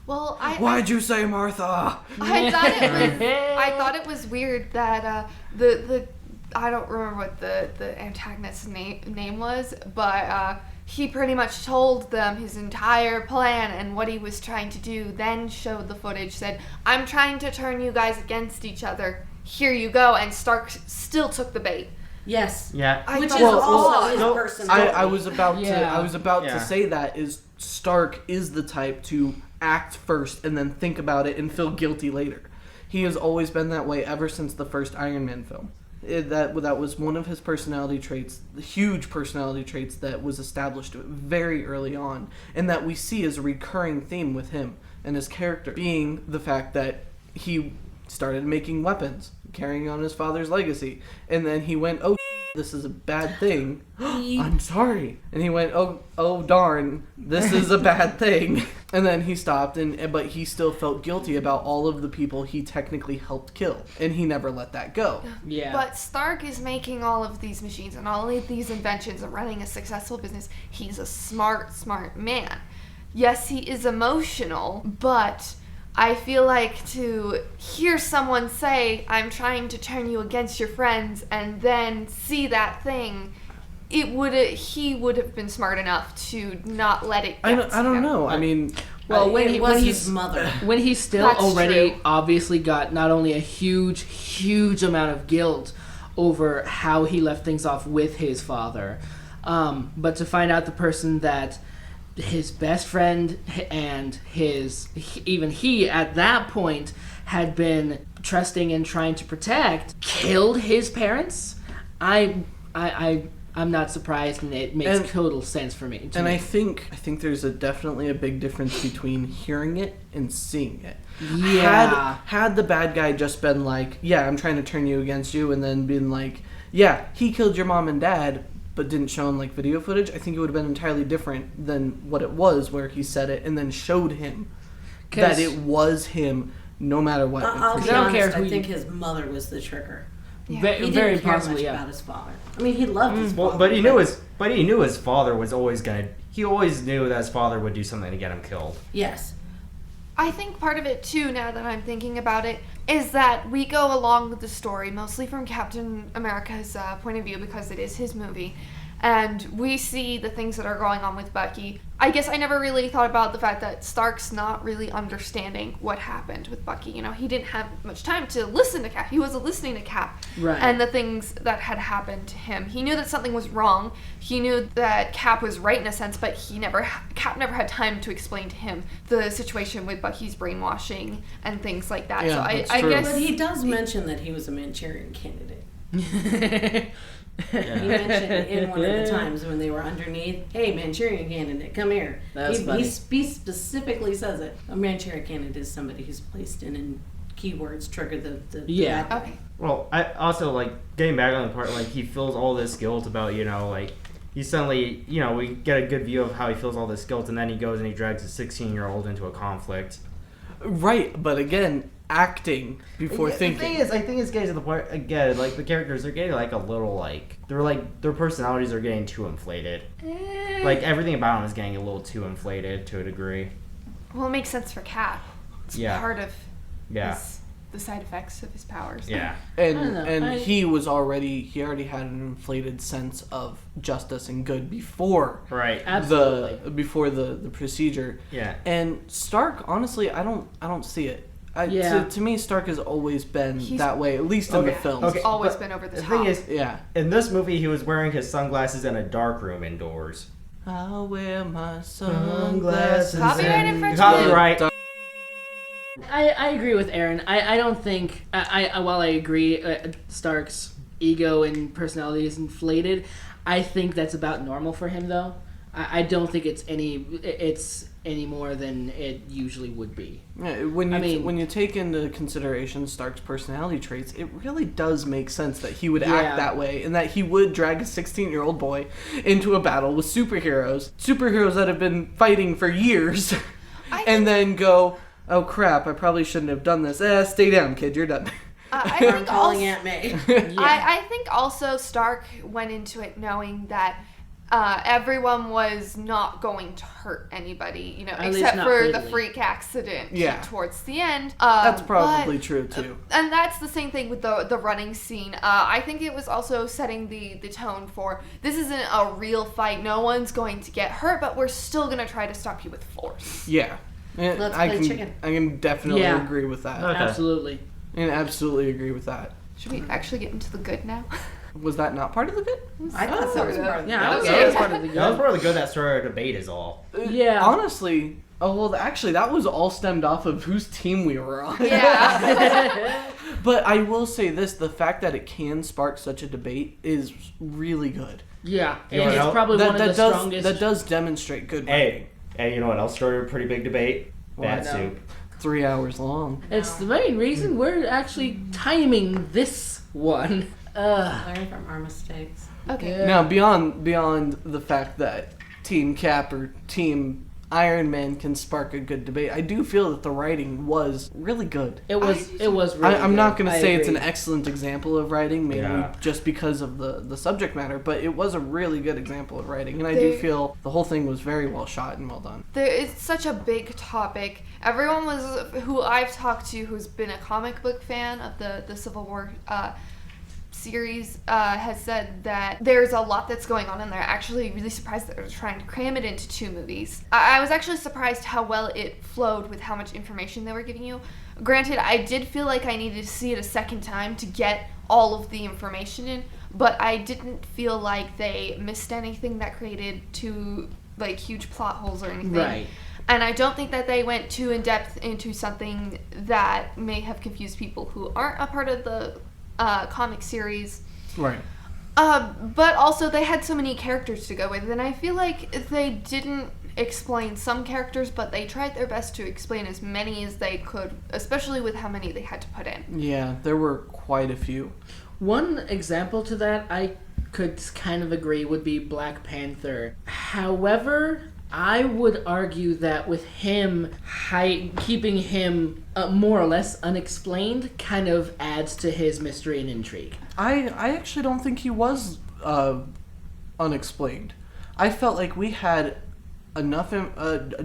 Well, Why'd you say Martha? I thought it was weird that the I don't remember what the antagonist's name was, but he pretty much told them his entire plan and what he was trying to do, then showed the footage, said, I'm trying to turn you guys against each other. Here you go. And Stark still took the bait. Yes. Yeah. I Which thought is it was also odd. his personality. I was about Yeah. to Yeah. say that is Stark is the type to act first and then think about it and feel guilty later. He has always been that way ever since the first Iron Man film. That was one of his personality traits, the huge personality traits that was established very early on, and that we see as a recurring theme with him and his character, being the fact that he started making weapons, carrying on his father's legacy, and then he went, oh, this is a bad thing. I'm sorry. And he went, oh darn, this is a bad thing. And then he stopped, but he still felt guilty about all of the people he technically helped kill, and he never let that go. Yeah. But Stark is making all of these machines and all of these inventions and running a successful business. He's a smart man. Yes, he is emotional, but I feel like to hear someone say, I'm trying to turn you against your friends, and then see that thing, he would have been smart enough to not let it get I don't know. I mean, well, when his he's mother. when he still That's already true. obviously got not only a huge amount of guilt over how he left things off with his father, but to find out the person that his best friend and even he at that point had been trusting and trying to protect killed his parents, I'm not surprised, and it makes total sense for me. I think there's definitely a big difference between hearing it and seeing it. Yeah. Had the bad guy just been like, yeah, I'm trying to turn you against you, and then been like, yeah, he killed your mom and dad, but didn't show him like video footage, I think it would have been entirely different than what it was, where he said it and then showed him that it was him, no matter what. I'll be I don't care honest, who I you- think his mother was the trigger. Yeah. He didn't Very care possibly, much yeah. about his father. I mean, he loved his father. But he knew his father was always gonna. He always knew that his father would do something to get him killed. Yes. I think part of it too, now that I'm thinking about it, is that we go along with the story mostly from Captain America's point of view, because it is his movie, and we see the things that are going on with Bucky. I guess I never really thought about the fact that Stark's not really understanding what happened with Bucky. You know, he didn't have much time to listen to Cap. He wasn't listening to Cap Right. and the things that had happened to him. He knew that something was wrong. He knew that Cap was right in a sense, but Cap never had time to explain to him the situation with Bucky's brainwashing and things like that. Yeah, so that's I true. guess But he does mention that he was a Manchurian candidate. He mentioned in one of the times when they were underneath, hey, Manchurian candidate, come here. That's funny. He specifically says it. A Manchurian candidate is somebody who's placed in and keywords trigger the Yeah. bad- okay. Well, I also like getting back on the part, like he feels all this guilt about, like he suddenly, we get a good view of how he feels all this guilt, and then he goes and he drags a 16-year-old into a conflict. Right, but again, acting before thinking. The thing is, I think it's getting to the point again. Like the characters are getting like a little their personalities are getting too inflated. Like everything about them is getting a little too inflated to a degree. Well, it makes sense for Cap. It's Yeah. part of Yeah. the side effects of his powers. Yeah. And I don't know, and I- he already had an inflated sense of justice and good before Right. Absolutely. before the procedure. Yeah. And Stark, honestly, I don't see it. Yeah. To me, Stark has always been He's- that way, at least in the Okay, films. okay. He's always but been over the The top. thing is, Yeah. in this movie, he was wearing his sunglasses in a dark room indoors. I'll wear my sunglasses. Copyright and- infringement. Copyright. I agree with Aaron. I don't think while I agree Stark's ego and personality is inflated, I think that's about normal for him though. I don't think it's any more than it usually would be. Yeah, when you take into consideration Stark's personality traits, it really does make sense that he would Yeah. act that way, and that he would drag a 16-year-old boy into a battle with superheroes that have been fighting for years, and then go, oh crap, I probably shouldn't have done this. Stay down, kid, you're done. I I'm think calling also, Aunt May. I think also Stark went into it knowing that everyone was not going to hurt anybody, At least except not for the fatally. freak accident Yeah. towards the end. That's probably but- true too. And that's the same thing with the running scene. I think it was also setting the tone for this isn't a real fight. No one's going to get hurt, but we're still going to try to stop you with force. Yeah. Let's I play can chicken. I can definitely Yeah. agree with that. Okay. Absolutely. And absolutely agree with that. Should we actually get into the good now? Was that not part of the bit? I thought that was part of the Yeah, good. that was part of the That was good. probably good. That story of debate is all. Yeah. Honestly, Oh, well, actually, that was all stemmed off of whose team we were on. Yeah. But I will say this, the fact that it can spark such a debate is really good. Yeah, You and know, it's probably one of the does, strongest. That does demonstrate good writing. Hey, you know what else started a pretty big debate? Bat no. soup. 3 hours long. It's the main reason we're actually timing this one. Learn from our mistakes. Okay. Yeah. Now, beyond the fact that Team Cap or Team Iron Man can spark a good debate, I do feel that the writing was really good. It was really I'm not good. going to I say it's an agree. excellent example of writing, maybe Yeah. just because of the subject matter, but it was a really good example of writing, and I do feel the whole thing was very well shot and well done. It's such a big topic. Everyone who I've talked to who's been a comic book fan of the Civil War series has said that there's a lot that's going on, and they're actually really surprised that they're trying to cram it into 2 movies. I was actually surprised how well it flowed with how much information they were giving you. Granted, I did feel like I needed to see it a second time to get all of the information in, but I didn't feel like they missed anything that created huge plot holes or anything. Right. And I don't think that they went too in depth into something that may have confused people who aren't a part of the comic series. Right. But also they had so many characters to go with, and I feel like they didn't explain some characters, but they tried their best to explain as many as they could, especially with how many they had to put in. Yeah, there were quite a few. One example to that I could kind of agree would be Black Panther. However, I would argue that with him, keeping him more or less unexplained kind of adds to his mystery and intrigue. I actually don't think he was unexplained. I felt like we had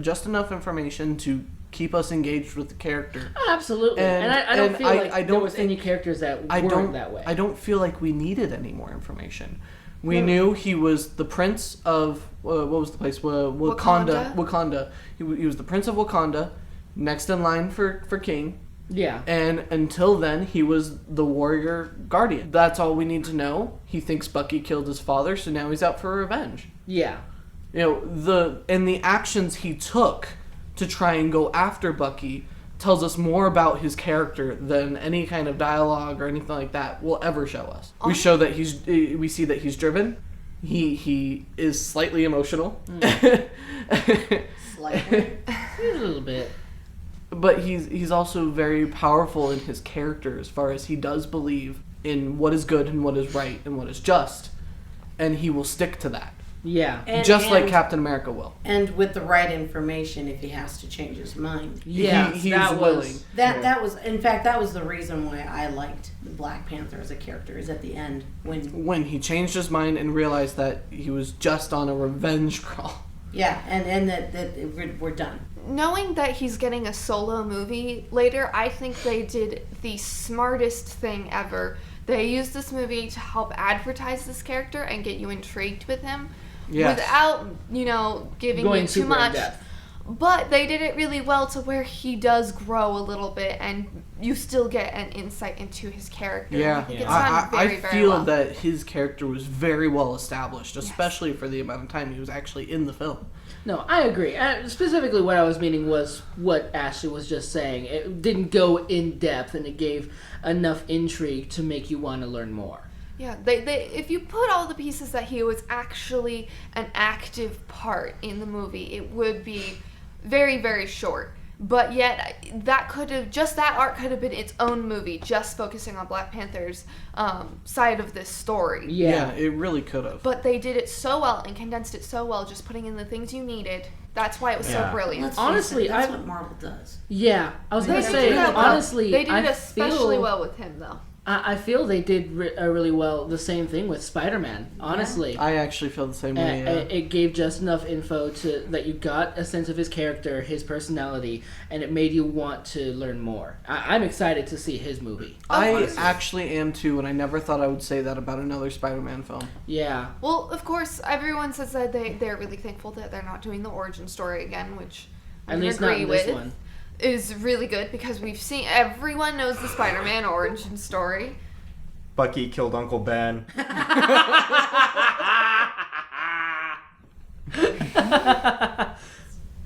just enough information to keep us engaged with the character. Absolutely. And I don't feel like there was any characters that weren't that way. I don't feel like we needed any more information. We knew he was the prince of what was the place? Wakanda. He was the prince of Wakanda, next in line for king. Yeah. And until then, he was the warrior guardian. That's all we need to know. He thinks Bucky killed his father, so now he's out for revenge. Yeah. You know, the actions he took to try and go after Bucky tells us more about his character than any kind of dialogue or anything like that will ever show us. We see that he's driven. He is slightly emotional. Slightly. A little bit. But he's also very powerful in his character as far as he does believe in what is good and what is right and what is just. And he will stick to that. Yeah. Like Captain America will. And with the right information, if he has to change his mind. Yeah, he's that willing. That was, in fact, that was the reason why I liked Black Panther as a character, is at the end when he changed his mind and realized that he was just on a revenge crawl. Yeah, and that we're done. Knowing that he's getting a solo movie later, I think they did the smartest thing ever. They used this movie to help advertise this character and get you intrigued with him. Yes. Without, giving Going you too super much. in-depth. But they did it really well to where he does grow a little bit and you still get an insight into his character. Yeah, I think it's done very, I very feel well. that his character was very well established, especially for the amount of time he was actually in the film. No, I agree. Specifically, what I was meaning was what Ashley was just saying. It didn't go in depth, and it gave enough intrigue to make you want to learn more. Yeah, they if you put all the pieces that he was actually an active part in the movie, it would be very, very short. But yet, that arc could have been its own movie, just focusing on Black Panther's side of this story. Yeah, it really could have. But they did it so well and condensed it so well, just putting in the things you needed. That's why it was so brilliant. Let's Honestly, face it, that's I- what Marvel does. Yeah, I was going to say, did that well. honestly, They did I it especially feel, well with him, though. I feel they did really well the same thing with Spider-Man, honestly. I actually feel the same way. It gave just enough info that you got a sense of his character, his personality, and it made you want to learn more. I'm excited to see his movie. I actually am too, and I never thought I would say that about another Spider-Man film. Yeah. Well, of course, everyone says that they're really thankful that they're not doing the origin story again, which I At least not agree in this with. one. Is really good because everyone knows the Spider-Man origin story. Bucky killed Uncle Ben.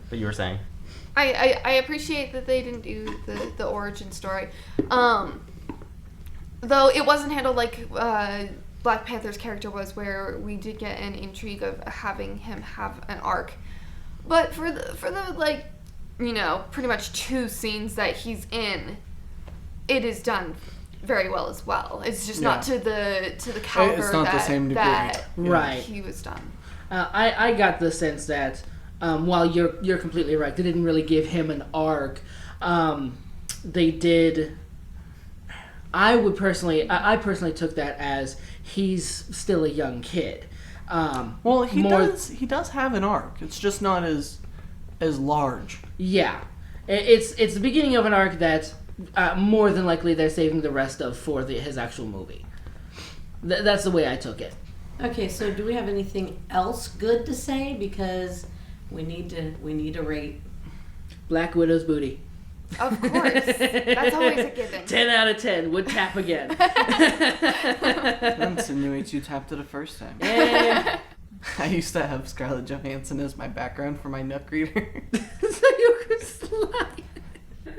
But you were saying? I appreciate that they didn't do the origin story. Though it wasn't handled like Black Panther's character was, where we did get an intrigue of having him have an arc. But for the like, you know, pretty much 2 scenes that he's in, it is done very well as well. It's just not to the caliber it's not the same degree. that Right. he was done. I got the sense that while you're completely right, they didn't really give him an arc. They did. I personally took that as he's still a young kid. Well, he does have an arc. It's just not as large. Yeah, it's the beginning of an arc that more than likely they're saving the rest of for his actual movie. That's the way I took it. Okay, so do we have anything else good to say? Because we need to rate Black Widow's booty. Of course. That's always a given. 10 out of 10 would tap again. That insinuates you tapped it a first time. Yeah. I used to have Scarlett Johansson as my background for my Nook reader. So you could slide.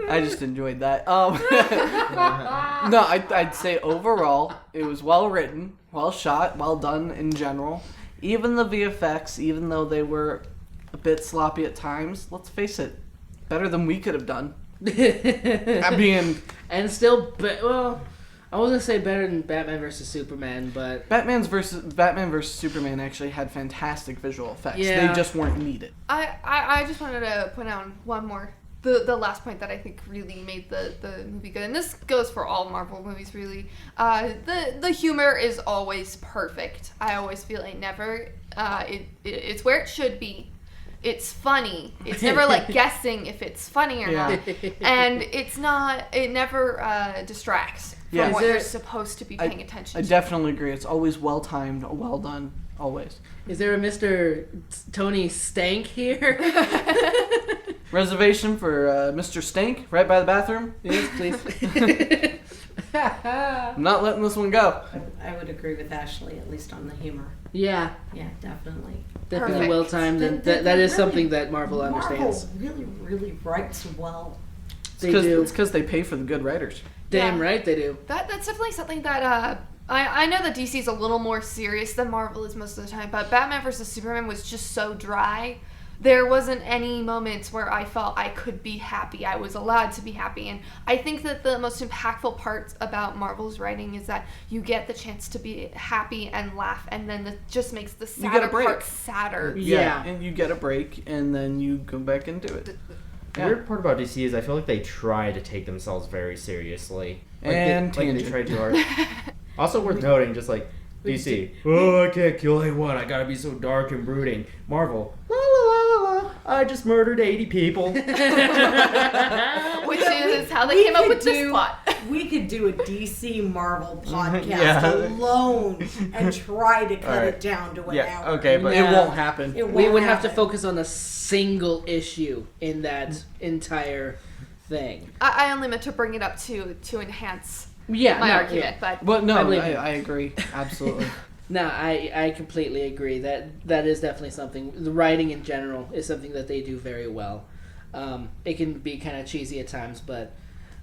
I just enjoyed that. No, I'd say overall, it was well written, well shot, well done in general. Even the VFX, even though they were a bit sloppy at times, let's face it, better than we could have done. I mean, and still, well, I was gonna say better than Batman vs Superman, but Batman versus Superman actually had fantastic visual effects. Yeah. They just weren't needed. I just wanted to point out one more. The last point that I think really made the movie good, and this goes for all Marvel movies really, the humor is always perfect. I always feel it's where it should be. It's funny. It's never like guessing if it's funny or not. And it never distracts from what you're supposed to be paying attention I to. definitely agree. It's always well timed, well done, always. Is there a Mr. Tony Stank here? Reservation for Mr. Stank right by the bathroom? Yes, please. I'm not letting this one go. I would agree with Ashley, at least on the humor. Yeah, Yeah, definitely. definitely Perfect. well timed, and that is Really, something that Marvel understands. Marvel really writes well. They do. It's because they pay for the good writers. Damn Yeah. right they do. That's definitely something that I know that DC is a little more serious than Marvel is most of the time, but Batman vs Superman was just so dry. There wasn't any moments where I felt I could be happy. I was allowed to be happy. And I think that the most impactful part about Marvel's writing is that you get the chance to be happy and laugh, and then it just makes the You get a sadder break. part sadder. Yeah. And you get a break, and then you go back and do it. The weird part about DC is I feel like they try to take themselves very seriously. Like they try to do art. Also worth noting, just like DC, oh, I can't kill anyone. I gotta be so dark and brooding. Marvel, la la la la la. I just murdered 80 people. Which is how they came up with this plot. We could do a DC Marvel podcast Yeah. alone and try to cut it down to an hour. Okay, but No. it won't happen. It We won't would have to happen. focus on a single issue in that entire thing. I only meant to bring it up to enhance Yeah, my no, argument, yeah. but But no, I believe you. I agree. Absolutely. No, I completely agree. That is definitely something. The writing in general is something that they do very well. It can be kind of cheesy at times, but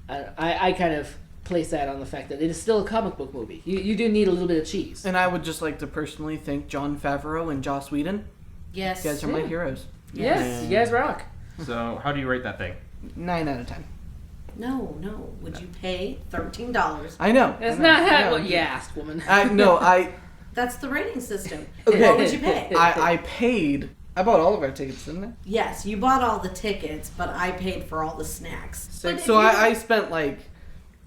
I kind of place that on the fact that it is still a comic book movie. You do need a little bit of cheese. And I would just like to personally thank Jon Favreau and Joss Whedon. Yes. You guys are my heroes. Yes, you guys rock. So, how do you rate that thing? 9 out of 10. No. Would you pay $13? I know. That's I know. not I know. what you asked, woman. That's the rating system. Okay. What would you pay? I paid. I bought all of our tickets, didn't I? Yes, you bought all the tickets, but I paid for all the snacks. But if So you- I spent like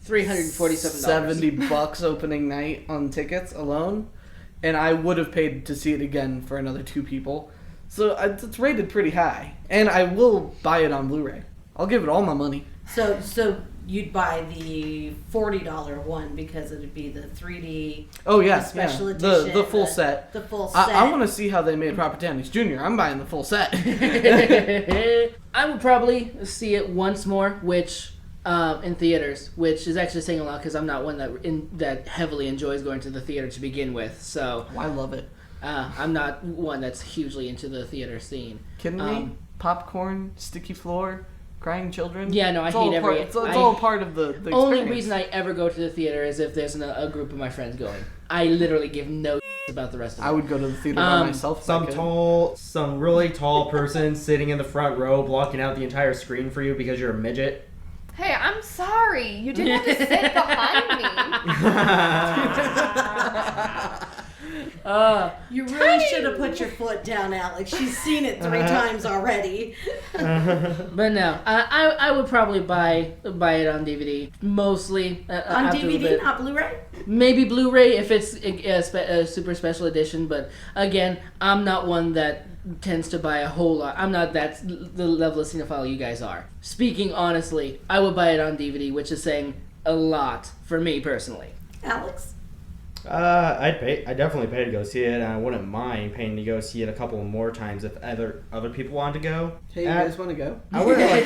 $347. $70 opening night on tickets alone, and I would have paid to see it again for another 2 people. So it's rated pretty high, and I will buy it on Blu-ray. I'll give it all my money. So you'd buy the $40 one because it'd be the 3D. Oh yeah, the special yeah. edition, the full set. The full set. I want to see how they made Robert Downey Jr. I'm buying the full set. I would probably see it once more, which in theaters, which is actually saying a lot because I'm not one that heavily enjoys going to the theater to begin with. So I love it. I'm not one that's hugely into the theater scene. Kidding me? Popcorn, sticky floor, Crying children. Yeah, no, I It's hate all every. It's all part of the experience. Only reason I ever go to the theater is if there's a group of my friends going. I literally give no about the rest of it. I would go to the theater by myself. Some really tall person sitting in the front row blocking out the entire screen for you because you're a midget. Hey, I'm sorry. You didn't have to sit behind me. You really should have put your foot down, Alex. She's seen it 3 times already. But no, I would probably buy it on DVD, mostly On after a DVD, bit. not Blu-ray? Maybe Blu-ray if it's a super special edition. But again, I'm not one that tends to buy a whole lot. I'm not the level of cinephile you guys are. Speaking honestly, I would buy it on DVD, which is saying a lot for me personally. Alex? I'd definitely pay to go see it, and I wouldn't mind paying to go see it a couple more times if other people wanted to go. Hey, you guys want to go? I wouldn't buy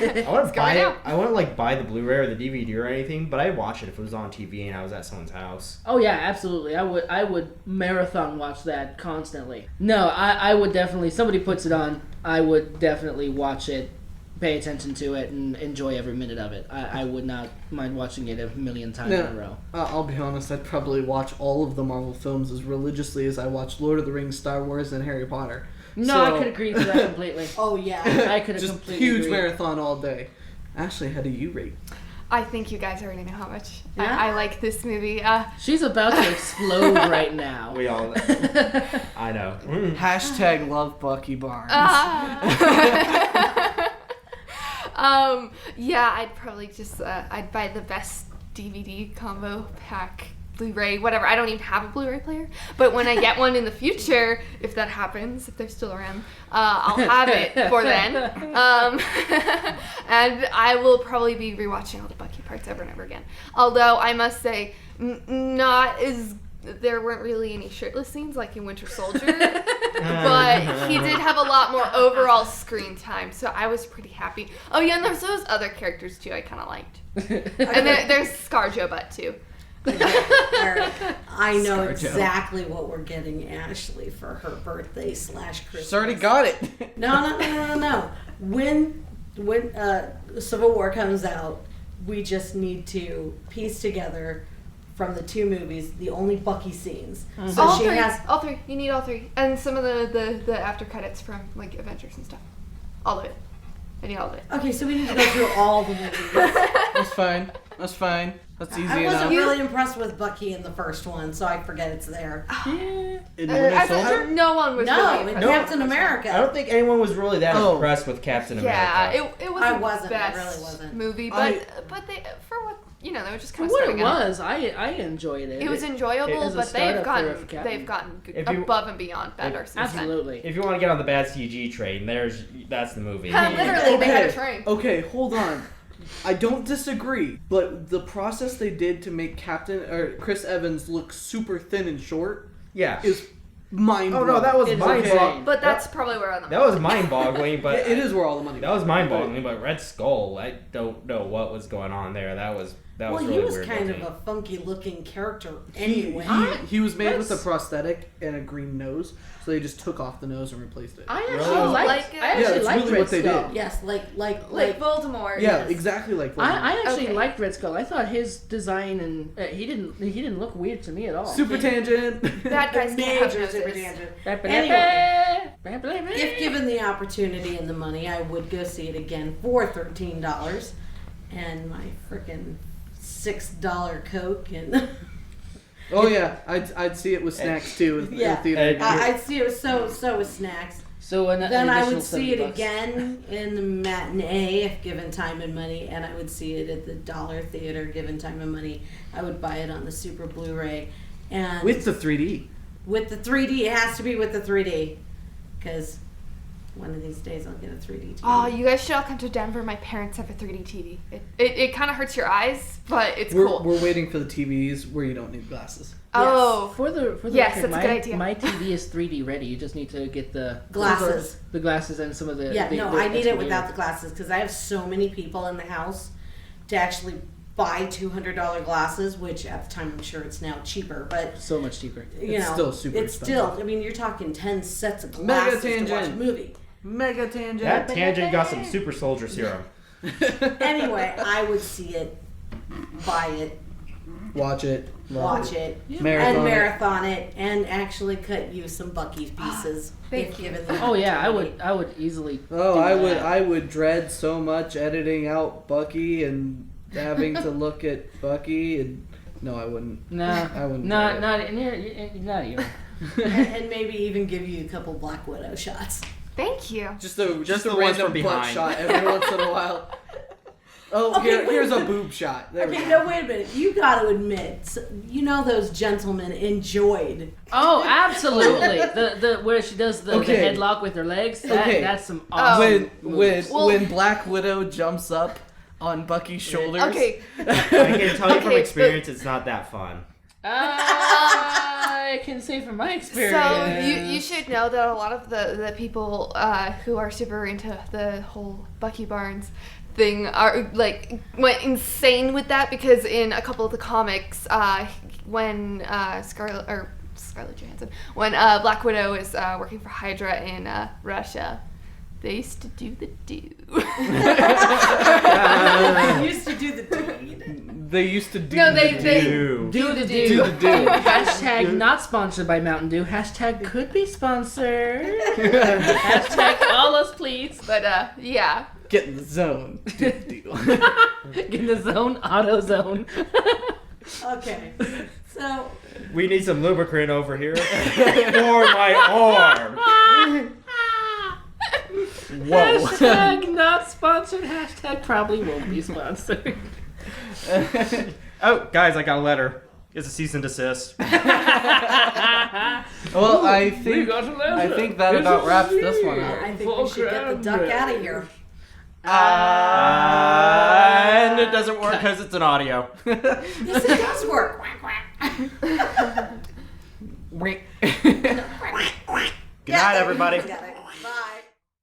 go it. I wouldn't buy the Blu-ray or the DVD or anything, but I'd watch it if it was on TV and I was at someone's house. Oh yeah, absolutely. I would marathon watch that constantly. No, I would definitely. Somebody puts it on, I would definitely watch it, pay attention to it, and enjoy every minute of it. I would not mind watching it a million times in a row. I'll be honest, I'd probably watch all of the Marvel films as religiously as I watch Lord of the Rings, Star Wars, and Harry Potter. No, I could agree to that completely. Oh, yeah. I could just completely huge agree. marathon all day. Ashley, how do you rate? I think you guys already know how much Yeah? I like this movie. She's about to explode right now. We all. I know. Hashtag love Bucky Barnes. Yeah, I'd probably just I'd buy the best DVD combo pack, Blu-ray, whatever. I don't even have a Blu-ray player, but when I get one in the future, if that happens, if they're still around, I'll have it for then. And I will probably be rewatching all the Bucky parts over and over again. Although I must say, not as there weren't really any shirtless scenes like in Winter Soldier, but he did have a lot more overall screen time, so I was pretty happy. Oh yeah, and there's those other characters too I kind of liked. And there's ScarJo Butt too. Eric, I know ScarJo. exactly what we're getting Ashley for her birthday / Christmas. She's already got it. No. When Civil War comes out, we just need to piece together from the 2 movies the only Bucky scenes. Mm-hmm. So all she three. has All 3. You need all 3. And some of the after credits from like Avengers and stuff. All of it. I need all of it. Okay, so we need to go through all the movies. That's fine. That's easy I enough. wasn't really impressed with Bucky in the first one, so I forget it's there. In I Winter thought Soldier? no one was No, really in impressed. Captain America. I don't think anyone was really that Oh. impressed with Captain Yeah, America. it was I the wasn't, I best really wasn't. movie, I- but they for what they were just For kind of what it starting out. was, I enjoyed it. It was It enjoyable, was a but they've startup for Captain. gotten If you- above and beyond better since Absolutely. If you want to get on the bad CG train, that's the movie. then. Literally, they had a train. Okay, hold on. I don't disagree, but the process they did to make Chris Evans look super thin and short Yeah. is mind-blowing. Oh no, that was It's mind-boggling. insane. But that's probably where I'm. That was mind-boggling, but It is where all the money that was mind-boggling. But Red Skull, I don't know what was going on there. That was Well, really he was weird kind looking. of a funky looking character anyway. He was made with a That's- prosthetic and a green nose, so they just took off the nose and replaced it. I actually Really? liked. Like it? I actually Yeah, that's liked really Red what they Skull. did. Yes, like like Voldemort. Yeah, Yes. exactly like I actually Okay. liked Red Skull. I thought his design and he didn't look weird to me at all. Super tangent. Bad guys can't have major super noses. tangent. Anyway, If given the opportunity and the money, I would go see it again for $13 and my freaking $6 Coke and Oh yeah, I'd see it with snacks too in Yeah. the theater. I'd see it so with snacks. So an Then I additional would see it $70. again in the matinee if given time and money, and I would see it at the dollar theater given time and money. I would buy it on the Super Blu-ray, and With the 3D. with the 3D. It has to be with the 3D, because one of these days I'll get a 3D TV. Oh, you guys should all come to Denver. My parents have a 3D TV. It kind of hurts your eyes, but it's We're, cool. we're waiting for the TVs where you don't need glasses. Oh, For the Yes, record, that's a good idea. My TV is 3D ready. You just need to get the Glasses. the glasses and some of the Yeah, the- no, the I need extra it without gear. the glasses because I have so many people in the house to actually buy $200 glasses, which at the time I'm sure it's now cheaper, but So much cheaper. you It's know, still super it's expensive. still. I mean, you're talking 10 sets of Mega glasses to watch a tangent. movie. Mega tangent. That tangent got some super soldier serum. Anyway, I would see it, buy it, Watch it. watch it, Marathon and it. marathon it, and actually cut you some Bucky pieces. Thank if you. given the Oh yeah, opportunity. I would easily. Oh, do I that. would dread so much editing out Bucky and having to look at Bucky and no, I wouldn't. Nah, I wouldn't not do it. not and you're not you. and maybe even give you a couple Black Widow shots. Thank you. Just a Just a the ones random from butt behind. shot every once in a while. Oh, Okay, here's wait. a boob shot. There we Okay, go. no, wait a minute. You got to admit, you know those gentlemen enjoyed. Oh, absolutely. The where she does the Okay. headlock with her legs. That's some Oh. awesome. When Black Widow jumps up on Bucky's shoulders. Okay. I can tell you from Okay, experience, it's not that fun. I can say from my experience. So you should know that a lot of the people who are super into the whole Bucky Barnes thing are like went insane with that because in a couple of the comics, when Scarlett Johansson, when Black Widow is working for Hydra in Russia, they used to do the do. Used to do the deed. They used to do No, the they- do. they- Ew. do the Do do. the do. Hashtag not sponsored by Mountain Dew. Hashtag could be sponsored. Hashtag call us please. But yeah. Get in the zone. Do the do. Get in the zone, auto zone. Okay, so We need some lubricant over here for my arm. Whoa. Hashtag not sponsored. Hashtag probably won't be sponsored. Oh, guys, I got a letter. It's a cease and desist. Well, I think that about wraps this one up. I think we should get the duck out of here. And it doesn't work because it's an audio. Yes, it does work. Quack, quack. Good night, everybody. Got it. Bye.